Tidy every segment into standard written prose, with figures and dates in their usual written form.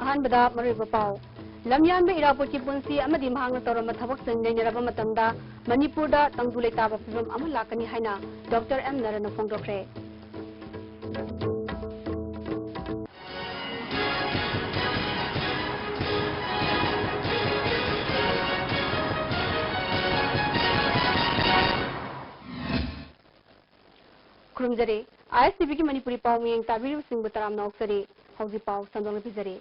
अहानबदा मरुब पाव लमयान इरापोट की पुंसी अमदी महांग तौरम थबक संजयनरब मतमदा मणिपुरदा तंगदु लेताब फिल्म अम लाकनी हाइना doctor M नरन फोंदोखरे खुरुमजरे ISTV की मणिपुरी पाव में ताबीर सिंह तराम नौकसरे हौजी पाव संदोंग पिजरे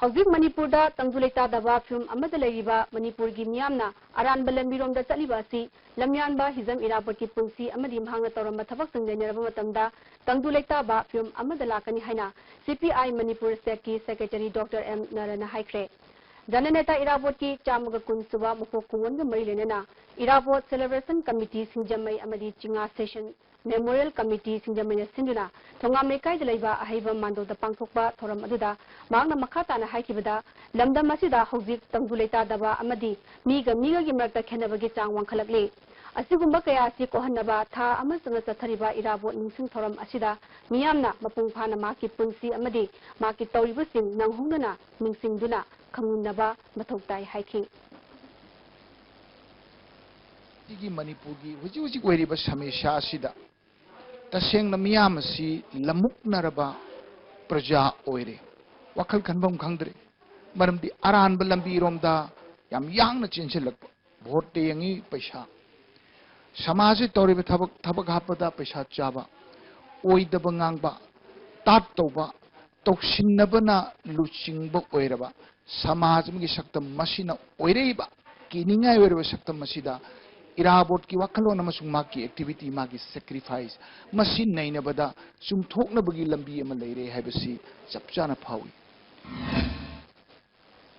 हौजी मणिपुर दा तंगुलेता दबा फिल्म अमद लैरिबा मणिपुर की मियामना अरानब लंबिरोम दा चलीबा असि लमयानबा हिजम इरापोट की पुंसी अमदी महांगना तौरम थबक संजयनरब मतमदा तंगुलेता बा फिल्म अमद लाकनी हाइना CPI मणिपुर स्टेट की सेक्रेटरी डॉक्टर एम नरन हाइख्रे जननेता इरापोट की चामग कुंसुबा मफो कुंवन मरी लेना इरापोट सेलिब्रेशन कमिटी सिंजमई अमदी चिंगा सेशन मेमोरियल कमिटी सिंजमई सिंदुना थोंगाम लेकाई दलैबा अहैबा मांदोदा पांगथोकबा थोरम अदुदा मांगना मखाताना हाइकिबदा लमदम असिदा हौजिक तंगुलेता दबा अमदी मीगा की मरकता खेनबगी चांग वांखलकले असिगुंबा कया असि कोहन्नबा था अमसंग चथरिबा इरापोट निंसिंग थोरम असिदा मियामना मपुंग फाना माकी पुंसी अमदी माकी तौरिबसिंग नंगहुंगना निंसिंगदुना खंगुनबा मथौताई हाइखि की मणिपुर की हुजी हुजी ओइरिबा समेशा असिदा तसेंग मियाम असि लमुकनरबा प्रजा ओइरे वखल खनबम खंगद्रे मरमदि अरानब लंबिरोमदा याम यांगना चिनसिलक भोट तेंगी पैसा समाज तौरिबा थबक हापदा पैसा चाबा ओइदबा ngang तात तौबा तौसिनबना लुचिंगबा ओइरबा समाज में सक्तम मसिना ओइरेबा किनिंगाय ओइरबा सक्तम मसिदा इराबोट की वखलोन अमसुंग माकी एक्टिविटी माकी सैक्रिफाइस मसिन नैनबदा सुंथोकनबगी लंबी अमा लैरे हैबसी चपचाना फावी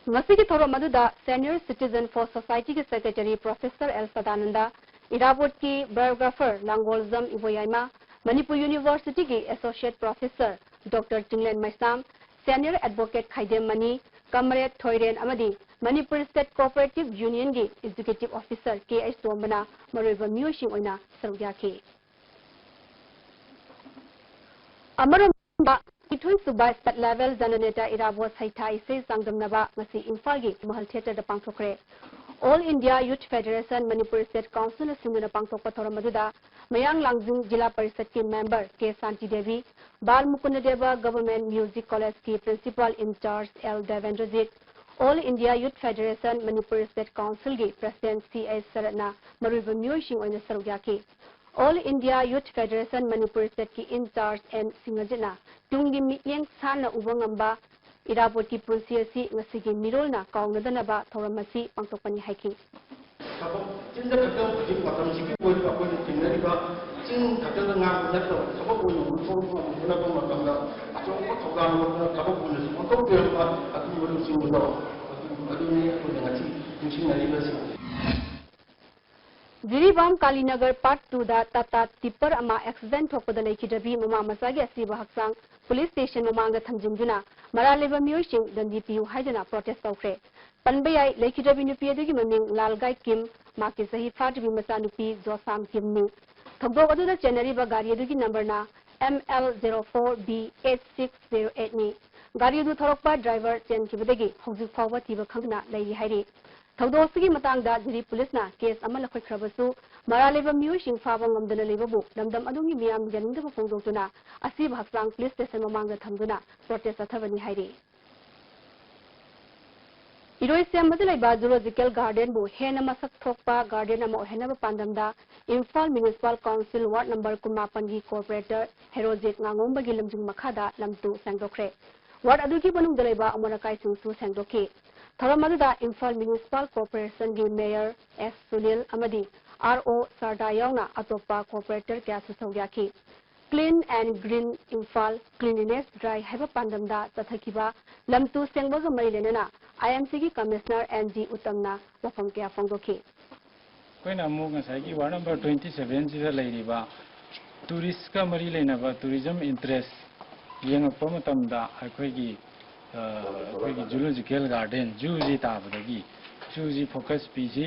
ngasi थोरम अदुदा सीनियर सिटीजन फॉर सोसाइटी के secretary professor L Sadananda Irabot की बायोग्राफर लांगोलजम इबोयाइमा मणिपुर यूनिवर्सिटी की associate professor doctor Chinglen Maisnam senior advocate Khaidem Mani comrade Thoiren अमदी मणिपुर स्टेट कोऑपरेटिव यूनियन की एग्जीक्यूटिव ऑफिसर KH तोमबना मरुब म्यूसिंग ओइना सरुयाखि अमरम इथुन सुबा स्टेट लेवल जननेता इराबो सैथा इसे सांगदमनबा ngasi इंफाल की महल थिएटर दा पांगथोखरे all India youth federation Manipur state council सिंगना पांगथोकपा थोरम अदुदा मयांग लांगजुंग जिला परिषद की मेंबर के Shanti Devi Bal Mukund Deva government music college की principal incharge L Devendrajit all India youth federation Manipur state council की प्रेसिडेंट CH सरना मरुब म्यूसिंग ओइना सरुयाखि all India youth federation Manipur state की इंचार्ज एन सिंगजना तुंगी मियेंग साना उबंगंबा इरापोट की पुंसी असि ngasi मिरोलना काउनदनबा थोरम असि पांगथोकपनि हाइखि चिंजा खतम हजि मतम सिकि कोइ अकोइ चिंनरिबा चिंग खतम nga नतो सबक ओइ मुफो मुनबा मतमदा अचोक थोगान सबक ओइ मुतो पेरबा अतु वरु सिंगदो अदुनि को ngasi निसिनरिबा जिरीबाम कालीनगर पार्ट 2 दा टाटा टिपर अमा एक्सीडेंट थोकपदा लेखिदबी ममा मसागी असिबा हक्सांग पुलिस स्टेशन ममांगा थमजिंदुना मरालेबा मियोइसिंग दंदी पियु हाइदना प्रोटेस्ट तौखरे पनबयाई लेखिदबी नुपी अदुगी ममिंग लालगाई किम माकी सही फाटबी मचा नुपी जोसाम किमनु थगदोक अदुदा चेनरीबा गाड़ी अदुगी नंबरना ML04B8608 नि गाड़ी अदु थोरकपा ड्राइवर चेनखिबदगी हौजिक फावबा तीबा खंगना लैरि हाइरि थौदोसगी मतंगदा जिरी पुलिसना केस अमा लखोइख्रबसु मरालेबा मियोइसिंग फाबा ngमदना लेबबु लमदम अदुगी मियाम जनिंगदबा फोंदोक्तुना असिब हक्सांग पुलिस स्टेशन ममांगदा थमदुना प्रोटेस्ट अथबनी हाइरि इरोइसेमदा लेबा जूलॉजिकल गार्डन बु हेना मसक थोकपा गार्डन अमा ओहेनबा पांदमदा Imphal municipal council ward number 19 की कॉर्पोरेटर हेरोजिक ngangombagi lamjung makhada lamtu sangdokre ward अदुगी बनुंगदा लेबा अमरकाई सिंगसु sangdokki थोरम अदुदा इम्फाल म्युनिसिपल कॉर्पोरेशन की मेयर S सुनील अमदी RO सरदा यावना अतोपा कॉर्पोरेटर क्या सुसौयाखि clean and green Imphal cleanliness drive हैबा पांदमदा चथकिबा लमतु सेंगबगा मरी लेना IMC की कमिश्नर NG उत्तमना वफम क्या फोंदोखि कोइना अमुक ngसाई वार्ड नंबर 27 जिदा लेरिबा टूरिस्ट का मरी लेनाबा टूरिज्म इंटरेस्ट येंगपा मतमदा अखोइगी जूलॉजिकल गार्डन जूजी ताबदगी जूजी फोकस पीजी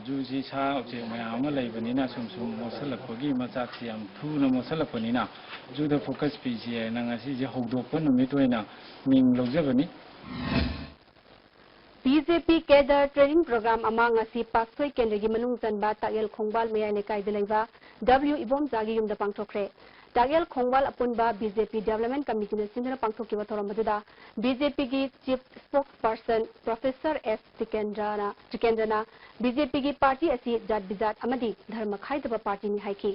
ꯖꯨꯁꯤ ꯁꯥ ꯎꯆꯦꯛ ꯃꯌꯥꯝ ꯑꯃ ꯂꯩꯕꯅꯤꯅ ꯁꯨꯝ ꯃꯣꯠꯁꯤꯜꯂꯛꯄꯒꯤ ꯃꯆꯥꯛꯁꯤ ꯌꯥꯝ ꯊꯨꯅ ꯃꯣꯠꯁꯤꯜꯂꯛꯄꯅꯤꯅ ꯖꯨꯗ ꯐꯣꯀꯁ ꯄꯤꯁꯦꯅ ꯉꯁꯤꯁꯦ ꯍꯧꯗꯣꯛꯄ ꯅꯨꯃꯤꯠ ꯑꯣꯏꯅ ꯃꯤꯡ ꯂꯧꯖꯕꯅꯤ BJP Cadre Training Program amang ngasi Paksoi Kendra gi manung chanba Tagyal Khongbal Mayai Lekai Delaiba W Ibomjagi yumda pangthokre Tagyal Khongbal apunba BJP Development Committee na sindra pangthokiba thoram maduda BJP gi Chief Spokesperson Professor S Tikendrana BJP gi party asi jat bijat amadi dharma khaidaba party ni haiki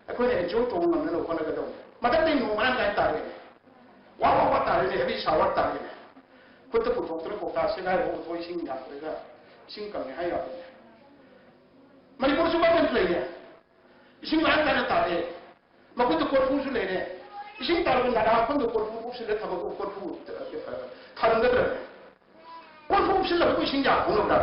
ꯑꯩꯈꯣꯏꯅ enjoy ꯇꯧꯕ ꯉꯝꯅꯕ ꯍꯣꯠꯅꯒꯗꯧꯅꯤ ꯃꯊꯛꯇꯩ ꯅꯣꯡ ꯃꯔꯥꯡ ꯀꯥꯏꯅ ꯇꯥꯔꯦꯅꯦ ꯋꯥ ꯇꯥꯔꯦꯅꯦ heavy shower ꯇꯥꯔꯦꯅꯦ ꯈꯨꯠꯇ ꯄꯨꯊꯣꯛꯇꯨꯅ ꯀꯧꯇꯥ ꯁꯦꯒꯥꯏꯕ ꯎꯊꯣꯏ ꯏꯁꯤꯡ ꯌꯥꯗ꯭ꯔꯒ ꯏꯁꯤꯡ ꯀꯪꯉꯦ ꯍꯥꯏ ꯌꯥꯗꯣꯏꯅꯦ ꯃꯅꯤꯄꯨꯔꯁꯨ ꯒꯣꯔꯃꯦꯟ ꯂꯩꯅꯦ ꯏꯁꯤꯡ ꯃꯔꯥꯡ ꯀꯥꯏꯅ ꯇꯥꯔꯦ ꯃꯈꯨꯠꯇ ꯀꯣꯔꯐꯨꯁꯨ ꯂꯩꯔꯦ ꯏꯁꯤꯡ ꯇꯥꯔꯒ ꯅꯥꯗꯥ ꯃꯐꯝꯗ ꯀꯣꯔꯐꯨ ꯎꯞꯁꯤꯜꯂ ꯊꯕꯛ ꯀꯣꯔꯐꯨ ꯊꯥꯔꯝꯒꯗ꯭ꯔꯅꯦ ꯀꯣꯔꯐꯨ ꯎꯞꯁꯤꯜꯂꯒ ꯏꯁꯤꯡ ꯌꯥꯍꯧꯅꯕ꯭ꯔꯥ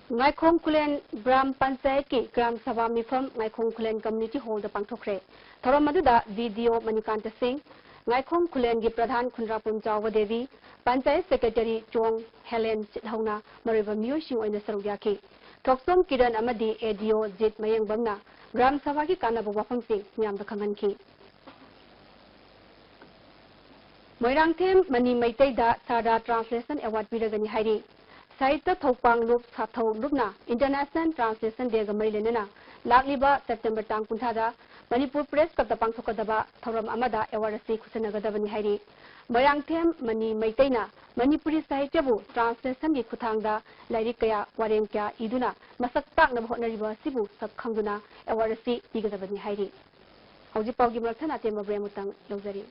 Ngaikhong Kulen Gram Panchayat ki Gram Sabha Mifam Ngaikhong Kulen Community Hall da pangthokre thoram maduda video Manikanta Singh Ngaikhong Kulen gi Pradhan Khunrapum Chawwa Devi Panchayat Secretary Chong Helen Chithauna mariba miyoi sing oina sarugya ki Thoksom Kiran amadi ADO Jit Mayengbamna Gram Sabha ki kanaba wafam sing myam da khangan ki Moirangthem Mani Maitai da Sarda Translation Award piragani hairi Saita Thopang Lup Sathau Lupna International Translation Day Gamai Lenana Lakliba September Tang Kunthada Manipur Press Kapta Pangthokadaba Thoram Amada Awarasi Kusanagadabani Hairi Moirangthem Mani Maitaina Manipuri Sahityabu Translation gi Kuthangda Lairik Kaya Warem Kya Iduna Masak Takna Hotnariba Sibu Sabkhangduna Awarasi Igadabani Hairi Haujipaugi Marathana Tema Bremutang Lozari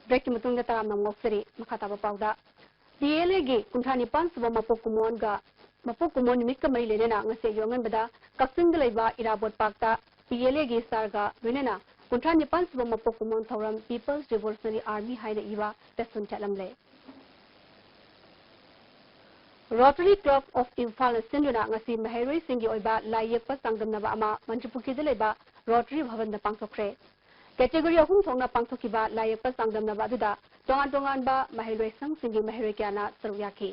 Break mutung da taram nam ngoksari makataba pauda DLA gi kunthani pan suba mapokumon nimit ka mai lenena ngase yongan bada kaksing da laiba irabot pakta DLA gi sarga wenena kunthani pan suba mapokumon thoram People's Revolutionary Army haida iwa tasun chalamle Rotary Club of Imphal Sinduna ngasi mahairoi singi oiba layak pa sangdamnaba ama Manchupuki da laiba Rotary Bhavan da pangthokre Category ahum thongna pangthokiba layakpa sangdamnaba aduda tongan ba mahairoi sang singi mahairoi kyana saruyaki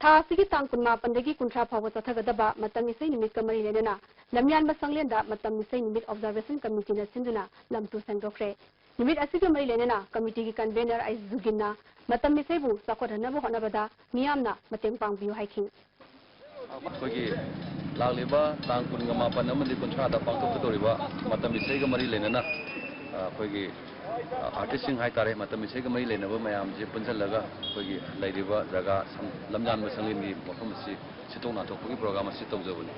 था सिगी तांग कुनमा पंदगी कुंट्रा फाव चथगदबा मतम इसै निमित कमरी लेना लमयान बसंगलेंदा मतम इसै निमित observation committee न सिंदुना लमतु संगोखरे निमित असिगे मरी लेना कमिटी की कन्वेनर आई जुगिना मतम इसैबु साखोदनबो होनबदा मियामना मतेंग पांगबियो हाइकिंग अखोगी लागलिबा तांग कुनगा मापन अमदि कुंथ्रादा पांगथोकदोरिबा मतम इसैगा मरी लेना अखोगी आर्टिस्टिंग हाई तारे मतम इसैगा मरी लेनबो मयाम जे पुंजलगा अखोगी लैरिबा जगा लमजान मसंगिनी मफम सि सितोंना थोकगी प्रोग्राम सि तौजबनी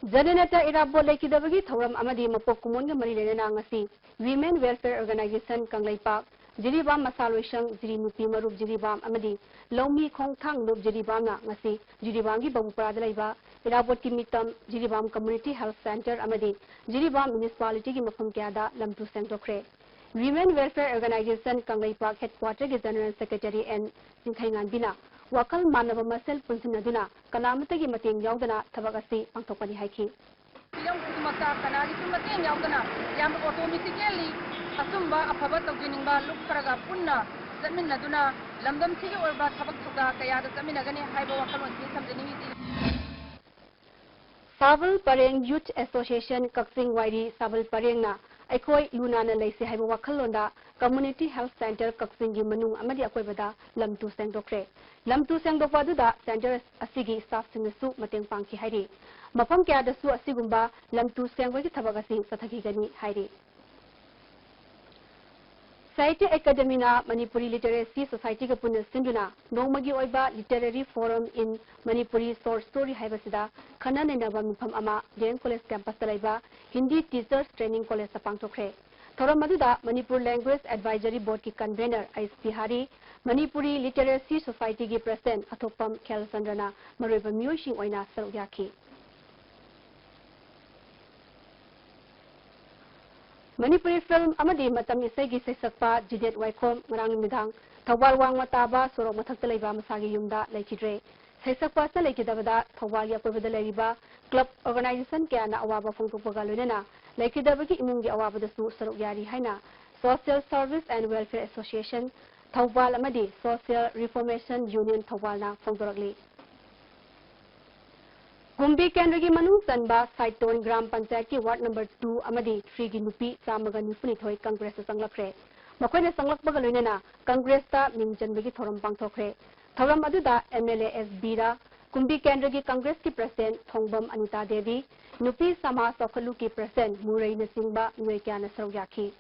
जननेता इराबो लेकिदबगी थौरम अमदि मपोक कुमोनगा मरी लेना ngasi Women Welfare Organization Kanglaipak Jiribam Masalwishang Jiri Nupi Marup Jiribam Amadi Lomi Khongthang Nup Jiribam na ngasi Jiribam gi Bamupara dalaiba Irabot ki mitam Jiribam Community Health Center Amadi Jiribam Municipality ki mafam kyada lamtu sengdokre Women Welfare Organization Kanglaipak Headquarter ki General Secretary N Singkhaingan bina wakal manaba masel punsinaduna kanamatagi mateng yaudana thabak asi pangthokpani haiki Yang kumata kanari kumateng yaudana yam automatically asumba afaba tawjiningba lukraga punna zaminaduna lamdam sigi orba thabak thoga kayada zaminagani haiba wakalon ki samjani Saval Pareng Youth Association Kaksing Wairi Saval Pareng na aikoi lunana leise haiba wakalonda Community Health Center Kaksing gi manung amadi akoibada lamtu sengdokre lamtu sengdokwa duda center asigi staff singsu mateng pangki hairi mafam kya dasu asigumba lamtu sengwa gi thabak asi sathagi gani hairi Society Academy na Manipuri Literacy Society ga punna sinduna nongmagi oiba literary forum in Manipuri short story haibasida khana nenaba mifam ama Jain College campus talaiba Hindi Teachers Training College sa pangthokre thoram maduda Manipur Language Advisory Board ki convener Ais Bihari Manipuri Literacy Society ki president Athopam Khelsandrana maroiba miyosing oina saruk yaki Manipuri film amadi matam isai gi sesakpa Jidet Waikhom ngrang midang Thawal wang mataba sorok mathak talaiba masagi yumda laikidre sesakpa sa laikidabada Thawal ya purvada laiba club organization kya na awaba phongtokpaga loinana laikidabagi imunggi awaba dasu saruk yari haina Social Service and Welfare Association Thawal amadi Social Reformation Union Thawal na phongdorakli Gumbi Kendra Manung Sanba Saiton Gram Panchayat ki Ward number 2 amadi 3 gi nupi chamaga nipuni thoi Congress sanglakre makoina sanglakpaga loinana Congress ta mingchanbagi thoram pangthokre thoram aduda MLA SB ra Gumbi Kendra ki Congress ki President Thongbam Anita Devi nupi Samaj Sokhalu ki President Murai Nasingba Nuekya na sarugyaki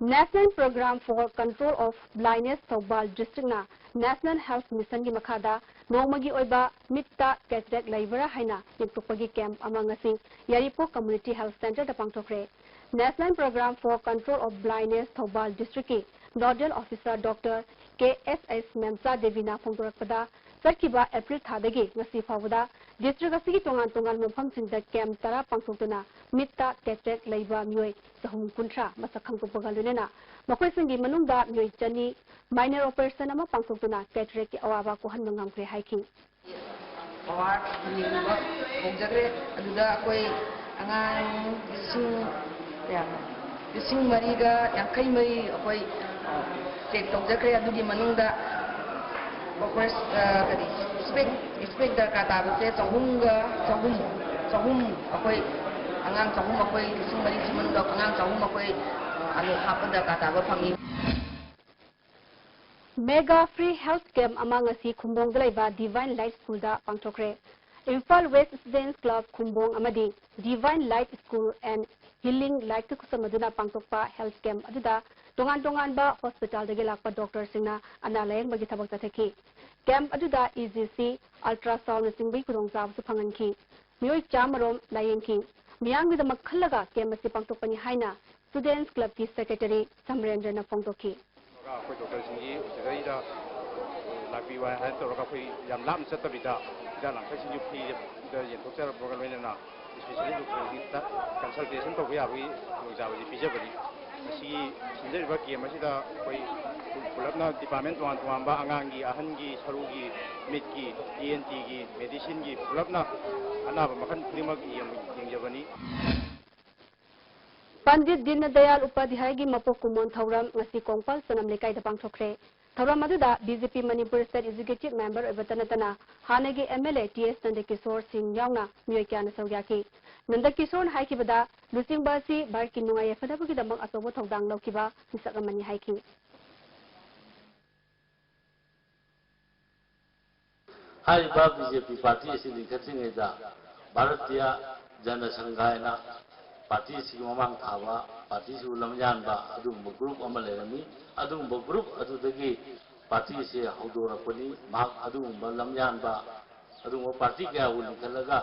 National Program for Control of Blindness Thobal District na National Health Mission ki makhada nongmagi oiba mitta cataract laibara haina yekpagi camp amangasi Yaripo Community Health Center da pangthokre National Program for Control of Blindness Thobal District ki Nodal Officer Dr. KSS Memsa Devina phongdorakpada sarkiba April thadagi ngasi fawada district asigi tongan mafam singda camp tara pangthokduna mitta cataract laiba mioi sahum kuntra masakhang pagaloinana makoi singi manungda mioi chani minor operation ama pangthokduna cataract ki awaba ko hanbang ngamkre hiking award niba kongjagre aduda koi angang ising mariga yang kai mari koi tek kongjagre adugi manungda Congress kadi expect da kata bese sahum akoi angang sahum akoi ising mari siman da angang sahum akoi anu hapada kata ba phangi Mega Free Health Camp among asi Khumbong dalaiba Divine Light School da pangthokre Imphal West Students Club Khumbong amadi Divine Light School and Healing Light kusamaduna pangthokpa health camp aduda tongan ba hospital dagi lakpa doctor singna analayang bagi thabak tatheki camp aduda EGC ultrasound singbai kurong jab su phanganki mioi chamarom layengki miyang da makhallaga camp asi pangthokpani haina Students Club ki secretary Samrendra na phongtokki koi doctor singi segaida lakbi wa ha to ka koi yam lam sa tabida da lang ka singi phi da yen to ser program le na especially doctor consultation to ya wi ja wi phi jabari si sinjari ba ki masida koi pulapna department wan ba angangi ahangi sarugi mitki ENT gi medicine gi pulapna anaba makan primak yam jabani Pandit Dindayal Upadhyay gi mapok kumon thauram ngasi kongpal sanam lekai da pangthokre थौरम अदुदा BJP Manipur state executive member ओबतनतना हानेगी MLA TS Nandakishore Singh यावना मियोय क्याना सौयाकी नंदकिशोर हाइकिबदा लुसिंगबासी भारत की नुंगाय फदबगी दमक अचौबो थौदांग लौकिबा मिसक अमनि हाइकी हाइबा बीजेपी पार्टी से लिखथिंगेदा भारतीय जनसंघायना पार्टी से ममांग थाबा पार्टी से लमयानबा अदुम ग्रुप अमा लेरमी अदुम ग्रुप अदुदगी पार्टी से हौदोरपनी माग अदुम लमयानबा अदुम पार्टी क्या उलिखलगा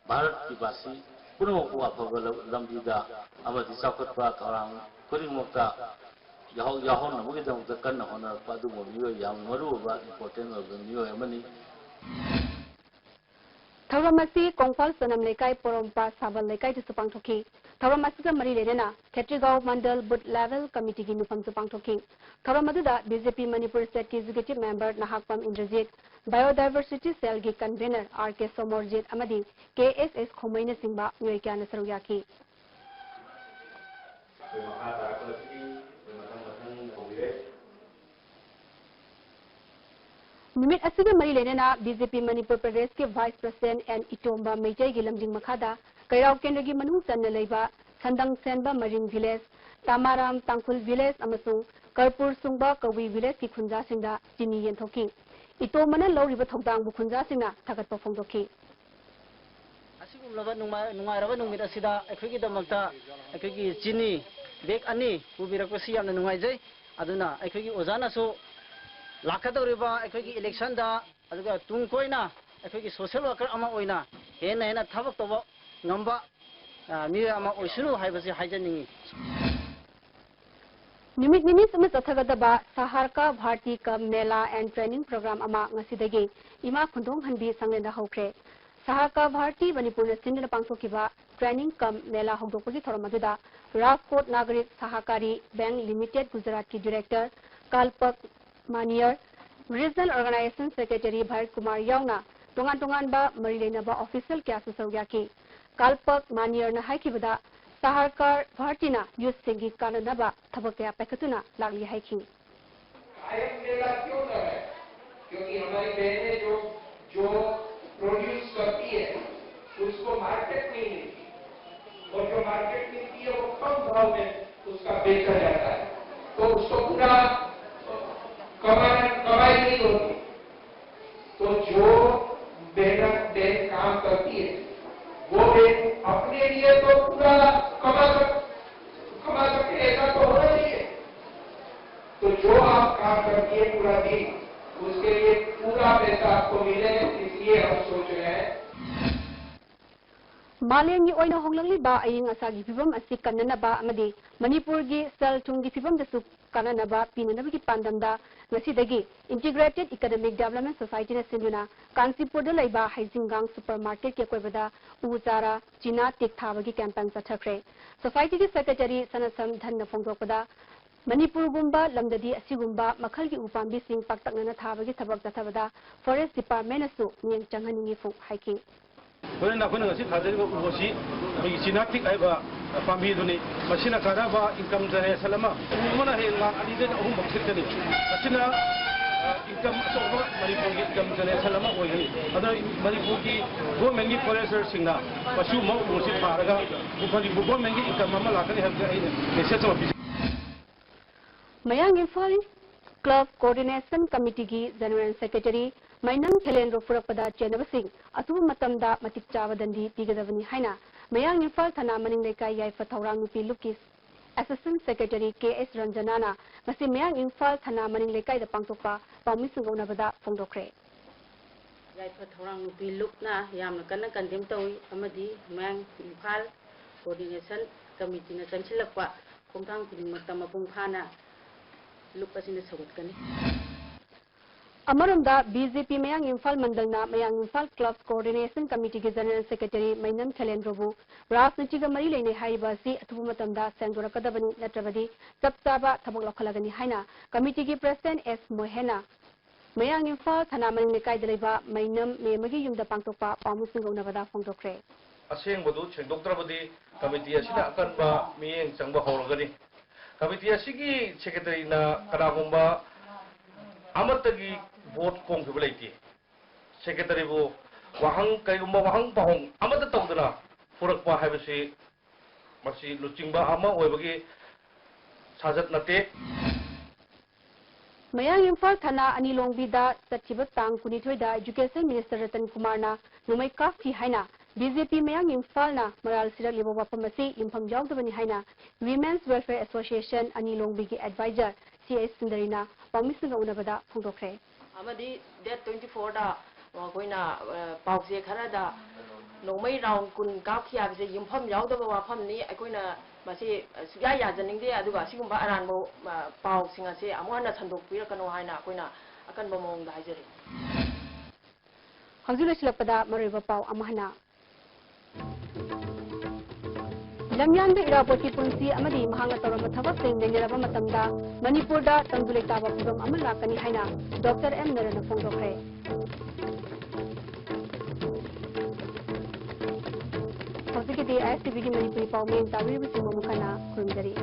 भारत की बासी पुनमको अफब लंबीदा अमदि चाखतबा थौरांग खुदिमक्ता याहोन नमुगिदमक्ता कन्न होनरपा अदुम मियो याम मरुबा इम्पोर्टेंट ऑफ द मियो अमनी थौरमसी कोंगफाल सनम लेकाई पोरोंपा साबल लेकाई जसु पांगथोकी थौरमसी का मरी लेना Khetrigao Mandal booth level committee की नुफम सु पांगथोकी थौरमदुदा BJP Manipur state executive member Nahakpam Indrajit biodiversity cell की कन्वेनर आरके सोमोरजीत अमदी केएसएस खोमैना सिंबा मियोय क्याना सरुयाकी निमित असिगा मरी लेना बीजेपी मणिपुर प्रदेश के vice president N Itomba major की लमजिंग मखादा कैराव केंद्र की मनु चन्न लेबा संदंग सेनबा मरिंग विलेज तामाराम तांकुल विलेज अमसुंग करपुर सुंगबा कवी विलेज की खुंजा सिंदा चिनी येंथोकी इटोमना लौरिबा थौदांग बु खुंजा सिंगना थागतपा फोंदोकी असिगुमलबा नुंगाइरबा नुमित असिदा अखोगी दमक्ता अखोगी चिनी बेग अनि पुबिरकपसि यामना नुंगाइजै अदुना अखोगी ओजानासो लाखदौरिबा अखोगी इलेक्शन दा अदुगा तुंगकोइना अखोगी सोशल वर्कर अमा ओइना हेना हेना थबक तोबा ngamba mi ama oisunu haibasi haijani निमित निनी समय चथगदबा सहारका भारती कप मेला एंड ट्रेनिंग प्रोग्राम अमा ngasiदगी इमा खुंदोंग हनबी संगलेंदा हौख्रे सहारका भारती मणिपुर सिंधना पांगथोकिबा ट्रेनिंग कम मेला हौदोकपगी थोरमदुदा राजकोट नागरिक सहकारी बैंक लिमिटेड गुजरात की डायरेक्टर कालपक मानियर regional organisation secretary Bharat Kumar यावना तोंगान तोंगानबा मरी लेनबा ऑफिशियल क्या सुसौयाकी कालपक मानियर न हाइकिबदा सहारकार भारतीना यूथ सिंगी काननबा थबक क्या पैकतुना लागली हाइकी मेला क्यों न है क्योंकि हमारी बहनें जो प्रोड्यूस करती है उसको मार्केट नहीं मिलती और जो मार्केट मिलती है वो कम भाव में उसका बेचा जाता है तो उसको पूरा कमाई नहीं होती तो जो बहन काम करती है वो अपने लिए तो पूरा कमा सकते ऐसा तो होना चाहिए तो जो आप काम करती है पूरा दिन उसके लिए पूरा पैसा आपको मिले इसलिए हम सोच रहे हैं मालेंगी ओइना होंगलंगलिबा अयिंग असागी फिबम असि कन्ननबा अमदि मणिपुर की सेल थुंगी फिबम दसु कन्ननबा पिननबगी पांदमदा ngasiदगी इंटीग्रेटेड इकोनॉमिक डेवलपमेंट सोसाइटी ने सिंधुना कांसीपुर द लैबा हाइजिंगांग सुपरमार्केट के कोइबदा उचारा चिना टिक थाबगी कैंपेन चथखरे सोसाइटी की सेक्रेटरी सनसम धन फोंदोकदा मणिपुर गुंबा लमददी असिगुंबा मखल की उपांबी सिंह पाक्तकना थाबगी थबक चथबदा फॉरेस्ट डिपार्टमेंट असु नियम चंगनिंगी फु हाइकिंग होना अखोना ngasi थाजरिबा उबोसी बै चिना टिक आइबा पांबी दुनि मसिना काराबा इनकम जनरेशन अमा उमना हेंगा अनिदे अहुम बक्सिरकनी मसिना इनकम अचौबा मणिपुर की इनकम जनरेशन अमा ओइगनी अदा मणिपुर की गवर्नमेंट की फॉरेस्टर सिंगना पशु मौ उसी फारगा उफानी गवर्नमेंट की इनकम अमा लाकनी हबजे आइने मेसेज अमा मयांग इंफाल क्लब कोऑर्डिनेशन कमिटी की जनरल सेक्रेटरी मैनम थेलेंद्रो पुरपदा चेनबसिंग अथुब मतमदा मतिक चावदंदी पिगदबनी हाइना मयांग इंफाल थाना मनिंग लेकाई याइफा थौरांग नुपी लुकी असिस्टेंट सेक्रेटरी केएस रंजनाना मसी मयांग इंफाल थाना मनिंग लेकाई द पांगतोपा पाउमी संगौनबदा फोंदोखरे याइफा थौरांग नुपी लुकना यामना कन्ना कंडेम तौई अमदी मयांग इंफाल कोऑर्डिनेशन कमिटी ना चंचिलकपा खोंथांग खुदिमक्ता मपुंग फाना लुक असिना सगुतकनी अमरंदा BJP मयांग Imphal मंडलना मयांग Imphal club coordination committee के जनरल सेक्रेटरी मैनम थेलेंद्रोबु राजनीति का मरी लेने हाइबासी अथुबु मतमदा सेंदोरकदबनी नत्रबदी चपचाबा थबक लखलगनी हाइना कमिटी की प्रेसिडेंट एस मोहेना मयांग इंफाल थाना मनिंग लेकाई दलेबा मैनम मेमगी युमदा पांगतोपा पामुसिंगौनबदा फोंदोखरे असेंबदु सेंदोक्त्रबदी कमिटी असिना अकनबा मियेंग चंगबा हौरगनी कमिटी असिगी सेक्रेटरी ना कनागुंबा अमतगी वोट कोंखिबा लेते सेक्रेटरी बो वहां कईगुम्बा वहां पाहों अमत तौदना पुरक्पा हाइबसे मसी लुचिंगबा अमा ओइबगी साजत नते मयांग इम्फाल थाना अनिलोंगबीदा चटखिबा तांग कुनिथोइदा एजुकेशन मिनिस्टर रतन कुमारना नुमै काफी हाइना बीजेपी मयांग इम्फालना मराल सिरलिबा वाफम असी इम्फम यावदबनी हाइना विमेन्स वेलफेयर एसोसिएशन अनिलोंगबीगी एडवाइजर सीएस सुंदरीना पाउमिसंग उनबदा फोंदोखरे अमदी डेट 24 दा कोइना पाउसे खरादा नोमै राउंड कुन काफी हाबसे इम्फम यावदबा वाफमनी अकोइना मसी सुया याजनिंगदे अदुगा सिगुम्बा अरानबो पाउसिंग असे अमुना संदोकपिरकनो हाइना कोइना अकनबा मोंगदा हाइजरी हौजुलसिलपदा मरेबा पाउ अमहना लमयांग इरापोटी पुंसी अमदी महांगा तौरम थबक सिंग नेंगरबा मतमदा मणिपुरदा तंगुले ताबा पुगम अमल लाकनी हाइना डॉक्टर एम नरन फोंदोखरे हौजुकी दी आईसीबी की मणिपुरी पाउ में तावीर सिंह मुखना खुरमजरी